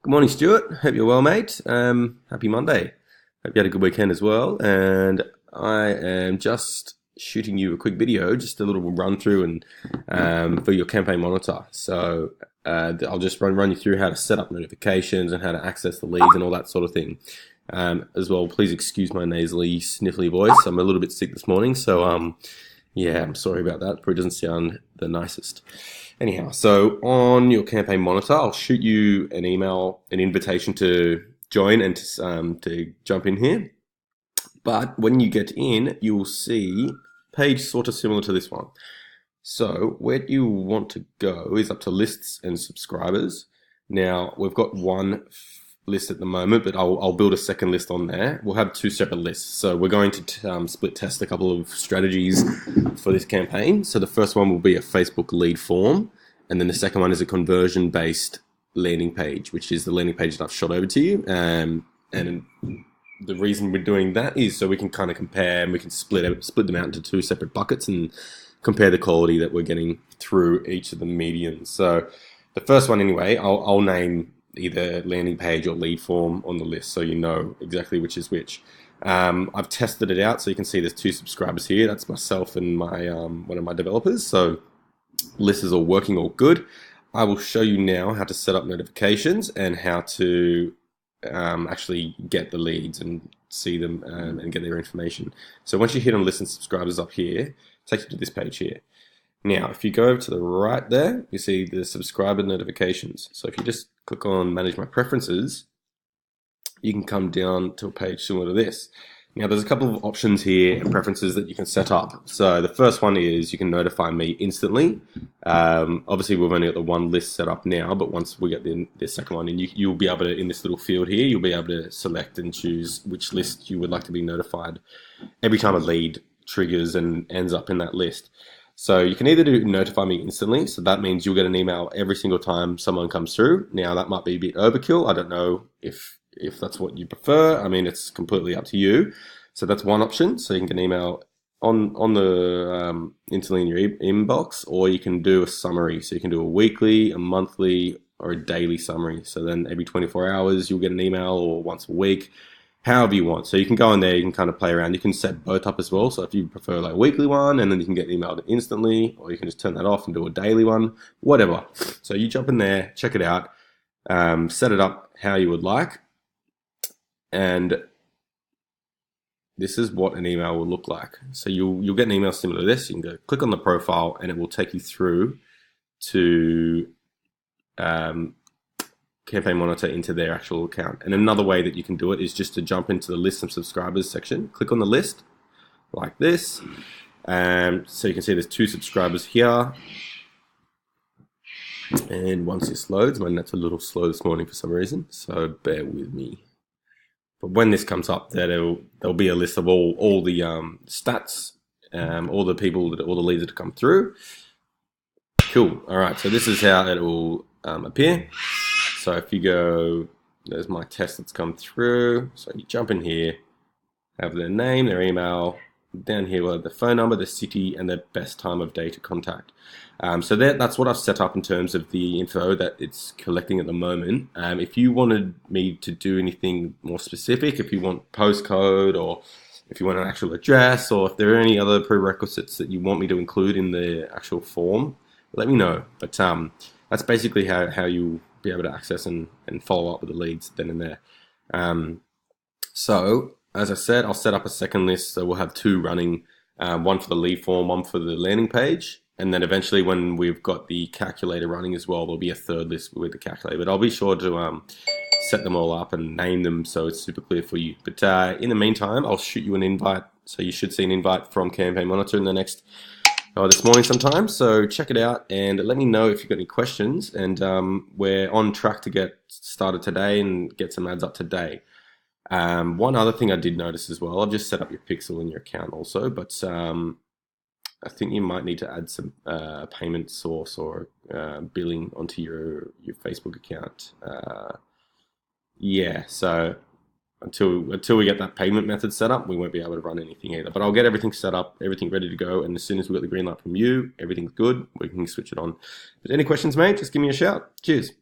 Good morning, Stuart. Hope you're well, mate. Happy Monday. Hope you had a good weekend as well. And I am just shooting you a quick video, just a little run through and for your campaign monitor. So I'll just run you through how to set up notifications and how to access the leads and all that sort of thing. As well, please excuse my nasally, sniffly voice. I'm a little bit sick this morning, so yeah, I'm sorry about that. Probably doesn't sound the nicest. Anyhow, so on your campaign monitor, I'll shoot you an email, an invitation to join and to jump in here. But when you get in, you will see a page sort of similar to this one. So where you want to go is up to lists and subscribers. Now we've got one list at the moment, but I'll build a second list on there. We'll have two separate lists. So we're going to split test a couple of strategies for this campaign. So the first one will be a Facebook lead form, and then the second one is a conversion-based landing page, which is the landing page that I've shot over to you. And the reason we're doing that is so we can kind of compare, and we can split them out into two separate buckets and compare the quality that we're getting through each of the mediums. So the first one anyway, I'll name either landing page or lead form on the list so you know exactly which is which. I've tested it out, so you can see there's two subscribers here. That's myself and my one of my developers. So list is all working, all good. I will show you now how to set up notifications and how to actually get the leads and see them and get their information. So once you hit on list and subscribers up here, it takes you to this page here. Now, if you go over to the right there, you see the subscriber notifications. So if you just click on Manage My Preferences, you can come down to a page similar to this. Now, there's a couple of options here and preferences that you can set up. So the first one is you can notify me instantly. Obviously, we've only got the one list set up now, but once we get the second one, and you'll be able to, in this little field here, you'll be able to select and choose which list you would like to be notified every time a lead triggers and ends up in that list. So you can either do notify me instantly, so that means you'll get an email every single time someone comes through. Now that might be a bit overkill. I don't know if that's what you prefer. I mean, it's completely up to you. So that's one option. So you can get an email on the instantly in your inbox, or you can do a summary. So you can do a weekly, a monthly, or a daily summary. So then every 24 hours you'll get an email, or once a week, however you want. So you can go in there, you can kind of play around. You can set both up as well. So if you prefer like a weekly one, and then you can get emailed instantly, or you can just turn that off and do a daily one, whatever. So you jump in there, check it out, set it up how you would like. And this is what an email will look like. So you'll get an email similar to this. You can go click on the profile, and it will take you through to Campaign Monitor into their actual account. And another way that you can do it is just to jump into the list and subscribers section. Click on the list like this. So you can see there's two subscribers here. And once this loads, my net's a little slow this morning for some reason, so bear with me. But when this comes up, there'll be a list of all the stats, all the people, all the leads that have come through. Cool. All right. So this is how it will appear. So if you go, there's my test that's come through. So you jump in here, have their name, their email. Down here we'll have the phone number, the city, and the best time of day to contact. So that's what I've set up in terms of the info that it's collecting at the moment. If you wanted me to do anything more specific, if you want postcode, or if you want an actual address, or if there are any other prerequisites that you want me to include in the actual form, let me know. But that's basically how you be able to access and follow up with the leads then and there. So as I said, I'll set up a second list, so we'll have two running, one for the lead form, one for the landing page, and then eventually when we've got the calculator running as well, there'll be a third list with the calculator. But I'll be sure to set them all up and name them so it's super clear for you. But in the meantime, I'll shoot you an invite, so you should see an invite from Campaign Monitor in the next this morning sometime. So check it out and let me know if you've got any questions. And we're on track to get started today and get some ads up today. One other thing I did notice as well, I've just set up your pixel in your account also, but I think you might need to add some payment source or billing onto your Facebook account. Yeah, so until we get that payment method set up, we won't be able to run anything either. But I'll get everything set up, everything ready to go, and as soon as we get the green light from you, everything's good, we can switch it on. If there's any questions, mate, just give me a shout. Cheers.